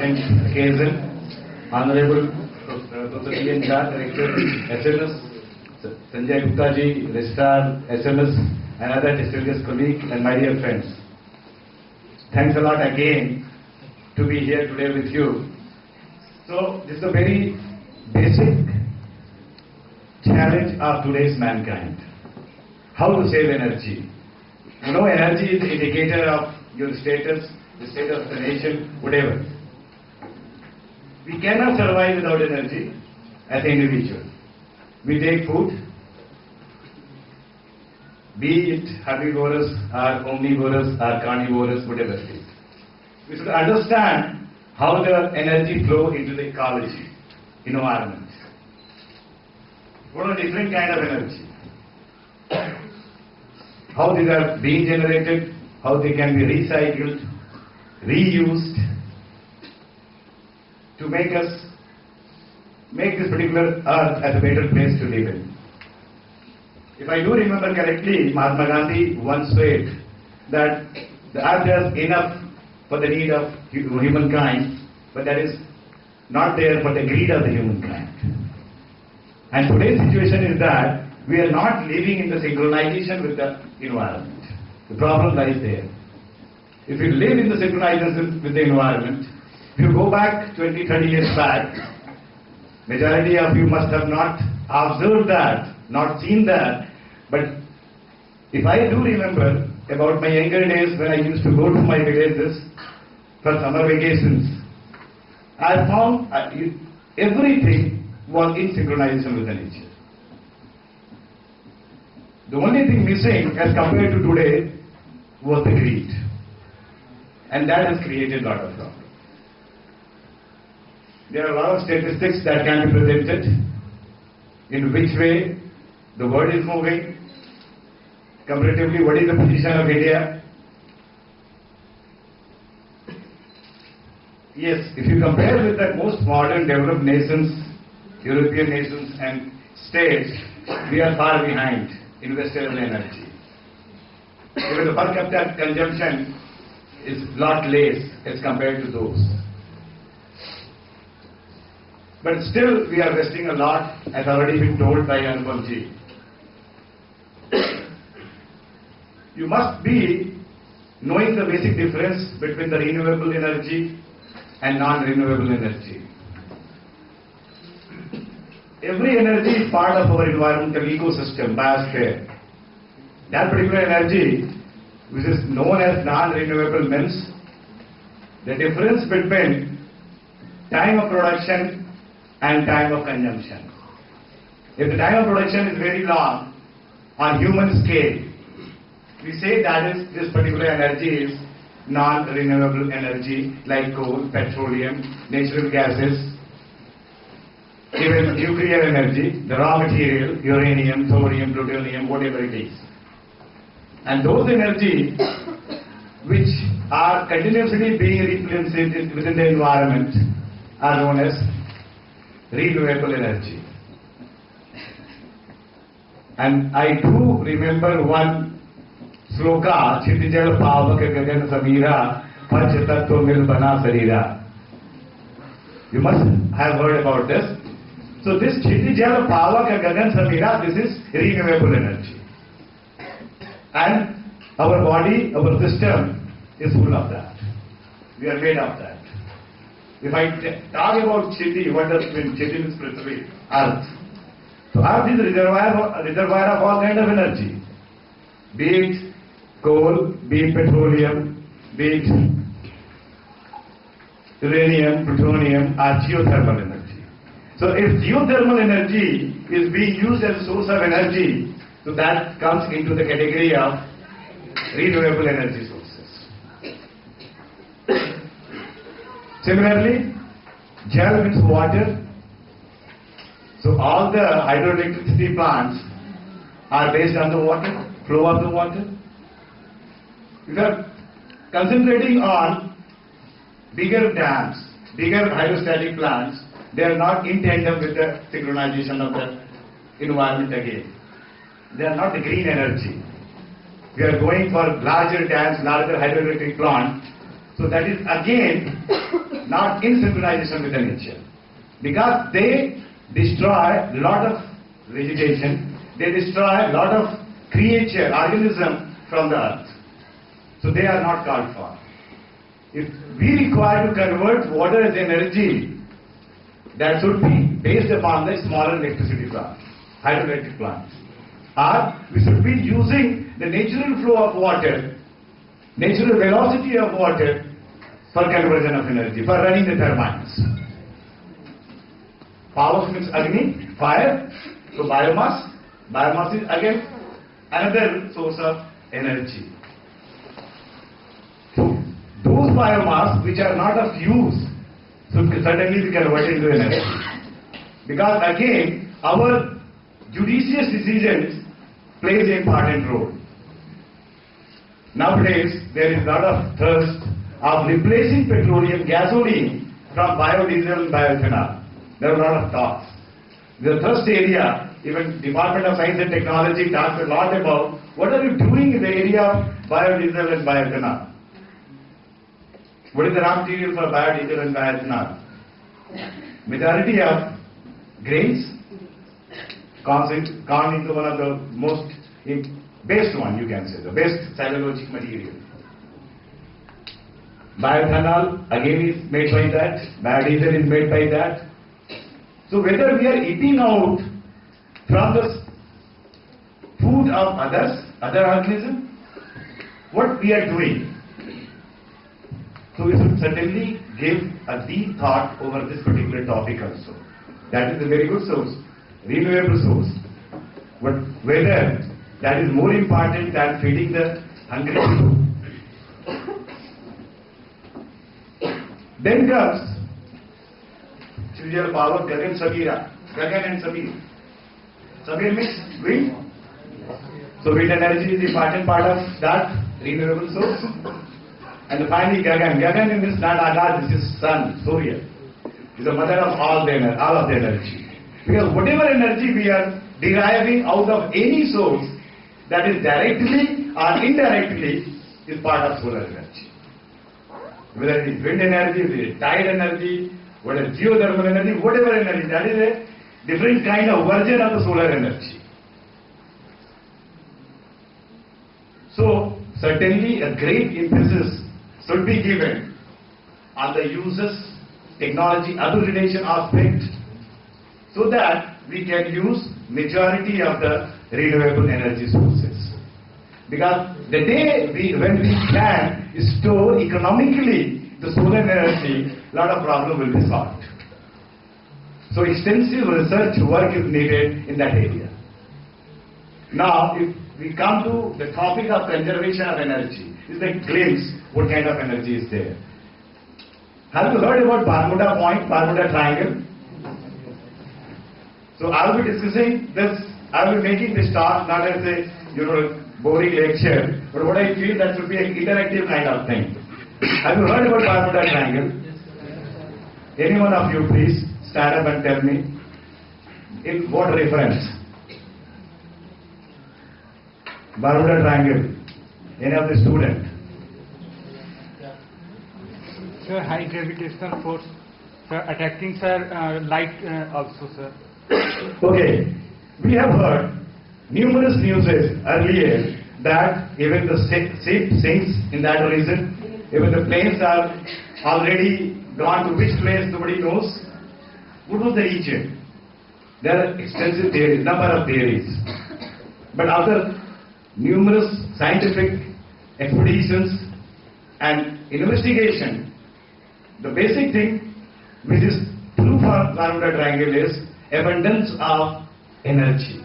important occasion. Honorable Professor B.H.U, Director, SMS, Sanjay Gupta ji, Registrar, SMS, and other distinguished colleagues, and my dear friends. Thanks a lot again to be here today with you. So, this is a very basic challenge of today's mankind. How to save energy. You know, energy is the indicator of your status, the status of the nation, whatever. We cannot survive without energy as an individual. We take food, be it herbivorous or omnivorous or carnivorous, whatever it is. We should understand how the energy flow into the ecology, environment. What are different kind of energy? How these are being generated, how they can be recycled, reused to make this particular earth as a better place to live in. If I do remember correctly, Mahatma Gandhi once said that the earth has enough for the need of humankind, but that is not there for the greed of the humankind. And today's situation is that we are not living in the synchronization with the environment. The problem lies there. If you live in the synchronization with the environment, if you go back 20, 30 years back, majority of you must have not observed that, not seen that, but if I do remember about my younger days when I used to go to my villages for summer vacations, I found everything was in synchronization with the nature. The only thing missing as compared to today was the greed. And that has created a lot of problems. There are a lot of statistics that can be presented in which way the world is moving, comparatively what is the position of India. Yes, if you compare with the most modern developed nations, European nations and states, we are far behind in investable energy. Even the per capita consumption is a lot less as compared to those. But still we are wasting a lot, as already been told by Anupam ji. You must be knowing the basic difference between the renewable energy and non-renewable energy. Every energy is part of our environmental ecosystem, biosphere. That particular energy, which is known as non-renewable, means the difference between time of production and time of consumption. If the time of production is very long on human scale, we say that is this particular energy is non-renewable energy like coal, petroleum, natural gases, even nuclear energy, the raw material, uranium, thorium, plutonium, whatever it is. And those energies which are continuously being replenished within the environment are known as renewable energy. And I do remember one sloka, Chitijal Pavak Gagan Samira, Panch Tattva Mil Bana Sarira. You must have heard about this. So this Chitijal Pavak Gagan Samira, this is renewable energy. And our body, our system is full of that. We are made of that. If I talk about Chiti, what does mean? Chiti means Prithvi, Earth. So Earth is a reservoir of all kind of energy. Be it coal, be it petroleum, be it uranium, plutonium, or geothermal energy. So if geothermal energy is being used as a source of energy, so that comes into the category of renewable energy sources. Similarly, gel means water. So all the hydroelectricity plants are based on the water, flow of the water. If you are concentrating on bigger dams, bigger hydrostatic plants, they are not in tandem with the synchronization of the environment again. They are not the green energy. We are going for larger dams, larger hydroelectric plants. So that is again not in synchronization with the nature. Because they destroy a lot of vegetation, they destroy a lot of creature, organism from the earth. So they are not called for. If we require to convert water as energy, that should be based upon the smaller electricity plant, hydroelectric plants. Or we should be using the natural flow of water, natural velocity of water for conversion of energy, for running the turbines. Power means Agni, fire, so biomass. Biomass is again another source of energy. So those biomass which are not of use should certainly be converted into energy. Because again, our judicious decisions plays an important role. Nowadays, there is a lot of thirst of replacing petroleum, gasoline from biodiesel and bioethanol. There are a lot of talks. The thirst area, even Department of Science and Technology talks a lot about what are you doing in the area of biodiesel and bioethanol. What is the raw material for biodiesel and bioethanol? Majority of grains, corn into one of the most best one, you can say, the best cellulosic material. Bioethanol again is made by that, biodiesel is made by that. So whether we are eating out from the food of other organisms, what we are doing. So we should certainly give a deep thought over this particular topic also. That is a very good source, renewable source. But whether that is more important than feeding the hungry people. Then comes Surya power, Gagan Sabira, Gagan and Sabir. Sabir means wind. So wind energy is the important part of that renewable source. And finally Gagan. Gagan means not Akash, this is sun, Surya. Is the mother of all of the energy. Because whatever energy we are deriving out of any source, that is directly or indirectly is part of solar energy. Whether it is wind energy, whether it is tide energy, whether it is geothermal energy, whatever energy, that is a different kind of version of the solar energy. So certainly a great emphasis should be given on the uses, technology, upgradation aspect, so that we can use majority of the renewable energy sources. Because the day when we can store economically the solar energy, a lot of problem will be solved. So extensive research work is needed in that area. Now, if we come to the topic of conservation of energy, it's a glimpse what kind of energy is there. Have you heard about Bermuda Point, Bermuda Triangle? So I will be discussing this, I will be making this talk not as a boring lecture, but what I feel that should be an interactive kind of thing. Have you heard about Bermuda Triangle? Any one of you please stand up and tell me in what reference? Bermuda Triangle. Any of the student? Sir, high gravitational force. Sir, attracting light also, sir. Okay, we have heard numerous news earlier that even the ship sinks in that region, even the planes are already gone to which place nobody knows. What was the region? There are extensive theories, number of theories. But after numerous scientific expeditions and investigation, the basic thing which is true for Bermuda Triangle is abundance of energy.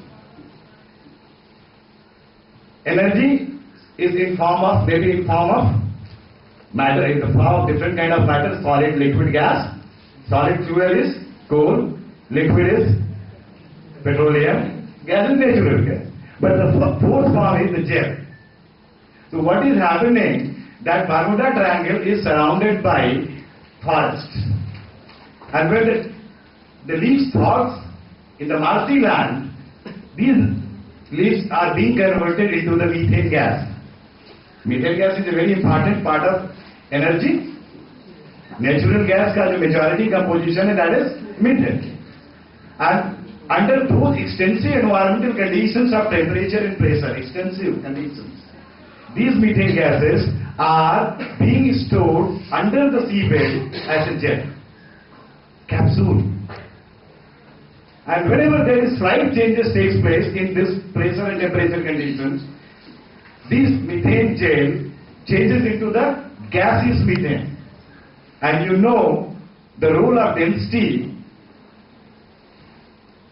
Energy is in form of, maybe in form of matter, in the form of different kind of matter, solid, liquid, gas. Solid fuel is coal, liquid is petroleum, gas is natural gas. But the fourth form is the jet. So what is happening, that Bermuda Triangle is surrounded by forest. And when the leaves falls in the marshy land, these leaves are being converted into the methane gas. Methane gas is a very important part of energy. Natural gas का जो majority composition है, that is methane. And under those extensive environmental conditions of temperature and pressure, extensive conditions, these methane gases are being stored under the seabed as a jet, capsule. And whenever there is slight changes takes place in this pressure and temperature conditions, this methane gel changes into the gaseous methane. And you know the role of density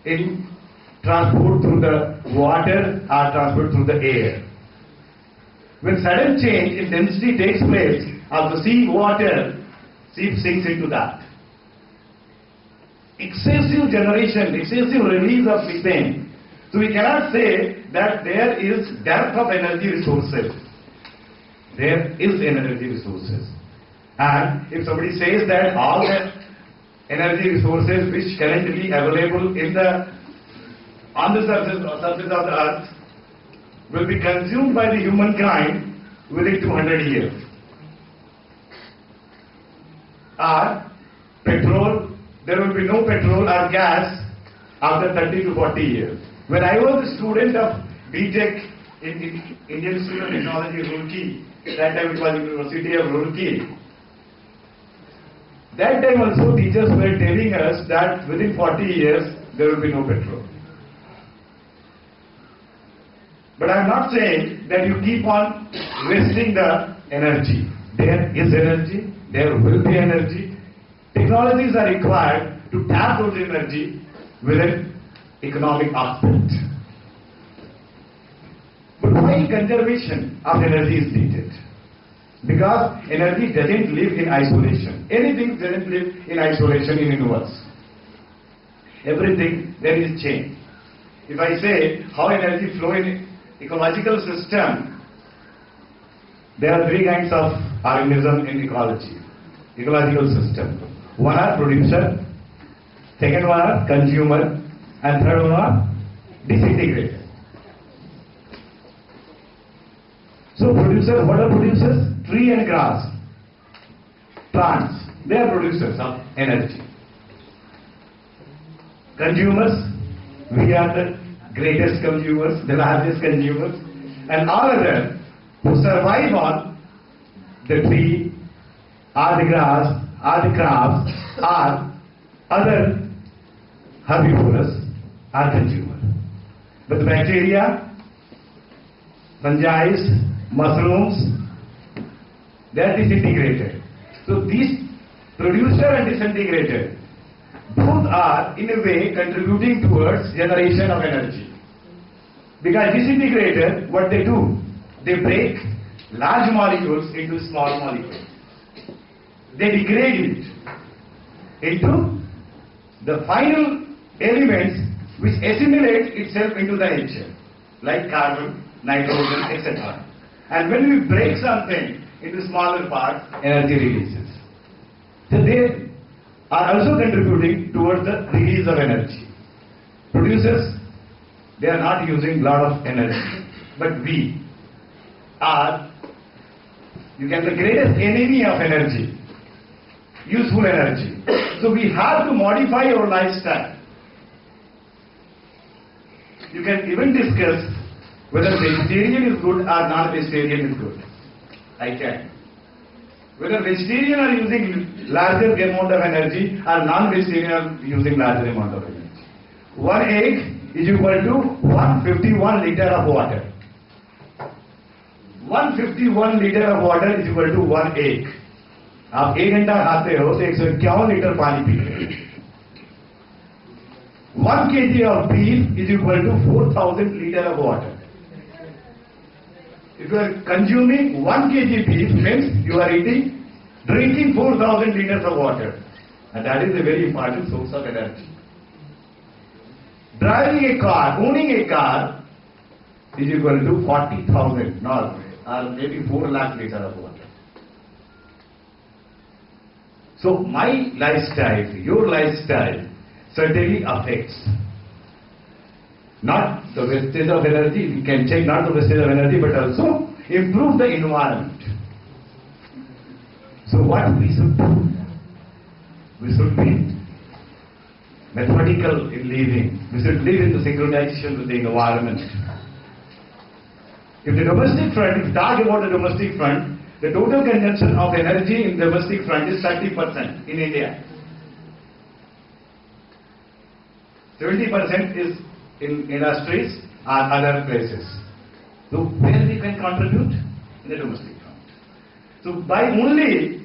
in transport through the water or transport through the air. When sudden change in density takes place of the sea water, sea sinks into that. Excessive generation, excessive release of methane. So we cannot say that there is dearth of energy resources. There is energy resources. And if somebody says that all the energy resources which currently available on the surface of the earth will be consumed by the humankind within 200 years. Or petrol, there will be no petrol or gas after 30 to 40 years. When I was a student of B.H.U in Indian Institute of Technology, Roorkee, that time it was University of Roorkee, that time also teachers were telling us that within 40 years there will be no petrol. But I am not saying that you keep on wasting the energy. There is energy, there will be energy. Technologies are required to tap those energy with an economic aspect. But why conservation of energy is needed? Because energy doesn't live in isolation. Anything doesn't live in isolation in the universe. Everything, there is change. If I say how energy flow in ecological system, there are three kinds of organism in ecology, ecological system. One are producer, second one are consumer, and third one are disintegrator. So producers, what are producers? Tree and grass, plants, they are producers of energy. Consumers, we are the greatest consumers, the largest consumers, and all others who survive on the tree, or the grass, or the crops, or other herbivores are consumers. But the bacteria, fungi, mushrooms, they are disintegrated. So these producer and disintegrated, both are in a way contributing towards generation of energy. Because disintegrated, what they do? They break large molecules into small molecules. They degrade it into the final elements which assimilate itself into the nature, like carbon, nitrogen, etc. And when we break something into smaller parts, energy releases. So they are also contributing towards the release of energy. Producers, they are not using a lot of energy, but we are, you can, the greatest enemy of energy, useful energy. So we have to modify our lifestyle. You can even discuss whether vegetarian is good or non-vegetarian is good. I can. Whether vegetarian are using larger amount of energy or non-vegetarian are using larger amount of energy. One egg is equal to 151 liter of water. 151 liter of water is equal to one egg. आप 1 घंटा खाते हो तो 151 litre पानी पीते हो. 1 kg of beef is equal to 4,000 liter of water. If you are consuming 1 kg beef, means you are drinking 4,000 liters of water. And that is a very important source of energy. Driving a car, owning a car is equal to 40,000, or maybe 4 lakh liters of water. So my lifestyle, your lifestyle certainly affects not the wastage of energy, we can check not the wastage of energy, but also improve the environment. So what we should do? We should be methodical in living. We should live in the synchronization with the environment. If the domestic front, if you talk about the domestic front, the total consumption of energy in domestic front is 30% in India. 70% is in industries or other places. So where we can contribute? In the domestic front. So by only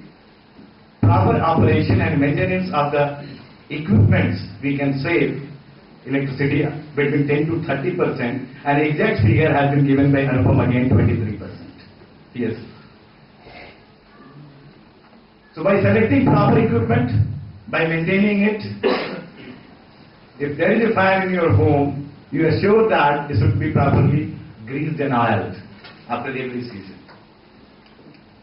proper operation and maintenance of the equipments, we can save electricity between 10 to 30%, and exact figure has been given by Anupam again, 23%. Yes. So by selecting proper equipment, by maintaining it, if there is a fire in your home, you assure that it should be properly greased and oiled after every season.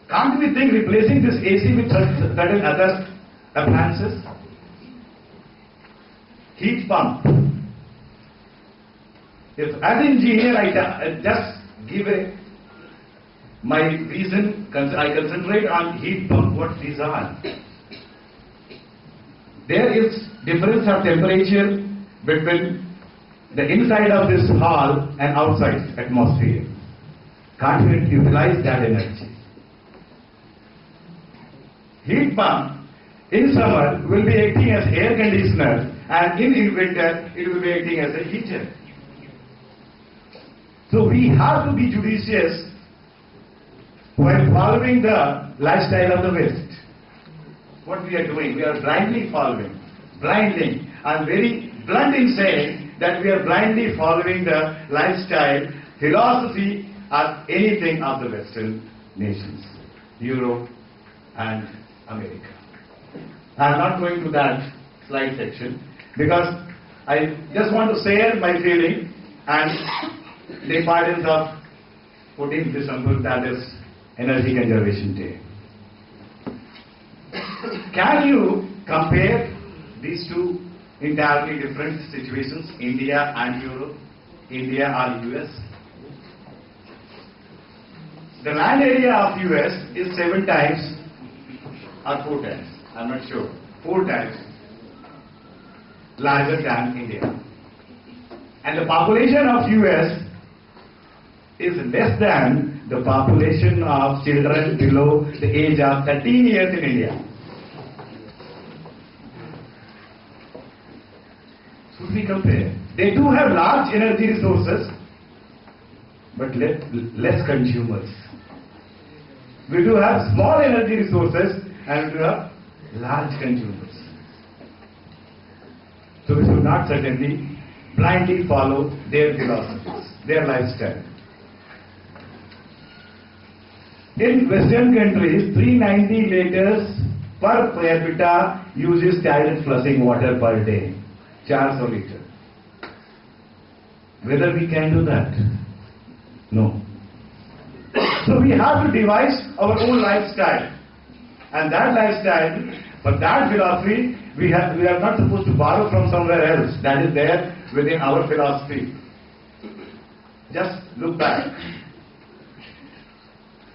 Can't we think replacing this AC with certain other appliances? Heat pump. If as an engineer I just give my reason, I concentrate on heat pump, what these are. There is difference of temperature between the inside of this hall and outside atmosphere. Can't we utilize that energy? Heat pump in summer will be acting as air conditioner, and in winter it will be acting as a heater. So we have to be judicious while following the lifestyle of the West. What we are doing, we are blindly following. Blindly. I am very blunt in saying that we are blindly following the lifestyle, philosophy, or anything of the Western nations, Europe and America. I am not going to that slide section because I just want to share my feeling and the importance of 14th December, that is Energy Conservation Day. Can you compare these two entirely different situations, India and Europe, India or US? The land area of US is 7 times or 4 times, I am not sure, 4 times larger than India. And the population of US is less than the population of children below the age of 13 years in India. Should we compare? They do have large energy resources, but less consumers. We do have small energy resources and we do have large consumers. So we should not certainly blindly follow their philosophies, their lifestyle. In Western countries, 390 liters per capita uses toilet flushing water per day. 400 liters. Whether we can do that? No. So we have to devise our own lifestyle. And that lifestyle, for that philosophy, we are not supposed to borrow from somewhere else. That is there within our philosophy. Just look back.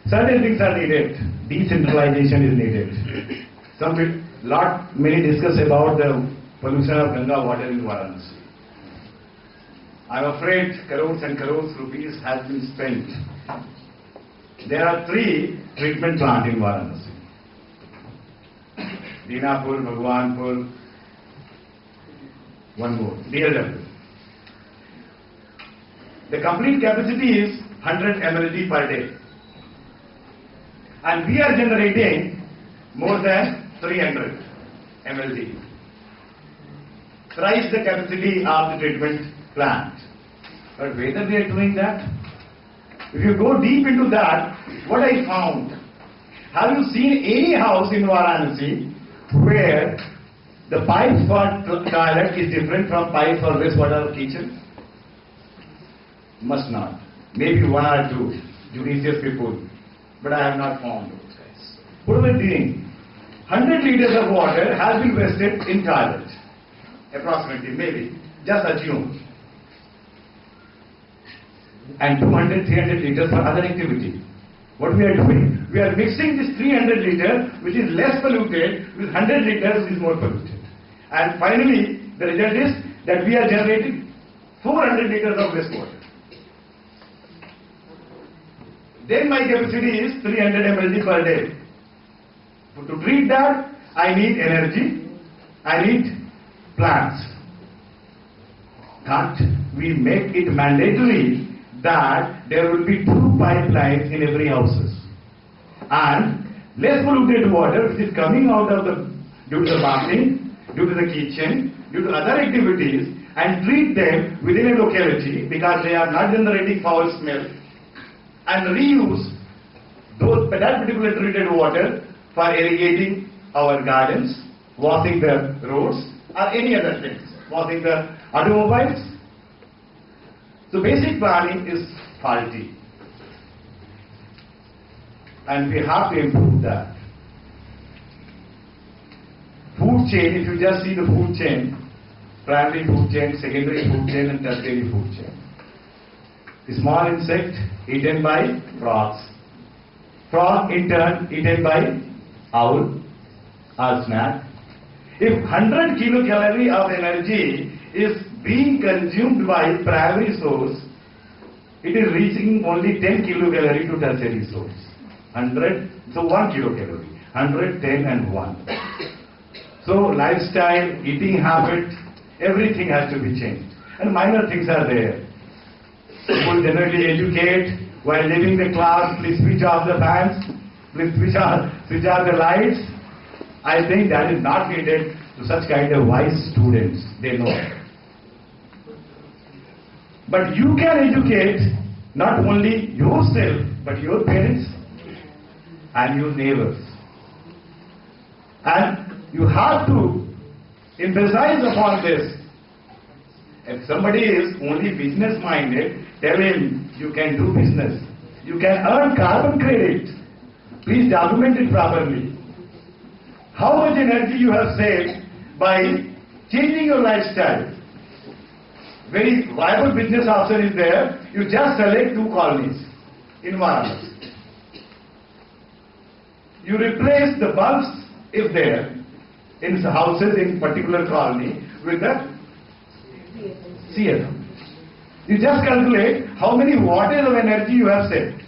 Certain things are needed. Decentralization is needed. Many discuss about the pollution of Ganga water in Varanasi. I am afraid crores and crores rupees has been spent. There are 3 treatment plants in Varanasi. Dinapur, Bhagwanpur, one more, B.H.U. The complete capacity is 100 mld per day. And we are generating more than 300 mld. Thrice the capacity of the treatment plant. But whether we are doing that? If you go deep into that, what I found, have you seen any house in Varanasi where the pipe for toilet is different from pipe for wastewater kitchen? Must not. Maybe 1 or 2 judicious people, but I have not found those guys. What are they doing? 100 liters of water has been wasted in toilet, approximately, maybe, just assume. And 200, 300 liters for other activity. What we are doing? We are mixing this 300 liter, which is less polluted, with 100 liters, which is more polluted. And finally, the result is that we are generating 400 liters of wastewater. Then my capacity is 300 mld per day. So to treat that, I need energy, I need plants. Can't we make it mandatory that there will be 2 pipelines in every houses? And less polluted water which is coming out of due to the bathing, due to the kitchen, due to other activities, and treat them within a locality because they are not generating foul smell, and reuse that particular treated water for irrigating our gardens, washing the roads, or any other things, washing the automobiles. So basic planning is faulty, and we have to improve that. Food chain, if you just see the food chain, primary food chain, secondary food chain, and tertiary food chain. A small insect eaten by frogs. Frog in turn eaten by owl or snack. If 100 kilocalorie of energy is being consumed by primary source, it is reaching only 10 kilocalorie to tertiary source. 100, so 1 kilocalorie. 100, 10 and 1. So lifestyle, eating habit, everything has to be changed. And minor things are there. People generally educate while leaving the class, please switch off the fans, please switch off the lights. I think that is not needed to such kind of wise students. They know. But you can educate not only yourself, but your parents and your neighbors. And you have to emphasize upon this. If somebody is only business minded, tell him you can do business. You can earn carbon credit. Please document it properly. How much energy you have saved by changing your lifestyle. Very viable business option is there. You just select 2 colonies in Varanasi. You replace the bulbs, if there, in houses in particular colony with the CFM. You just calculate how many wattage of energy you have saved.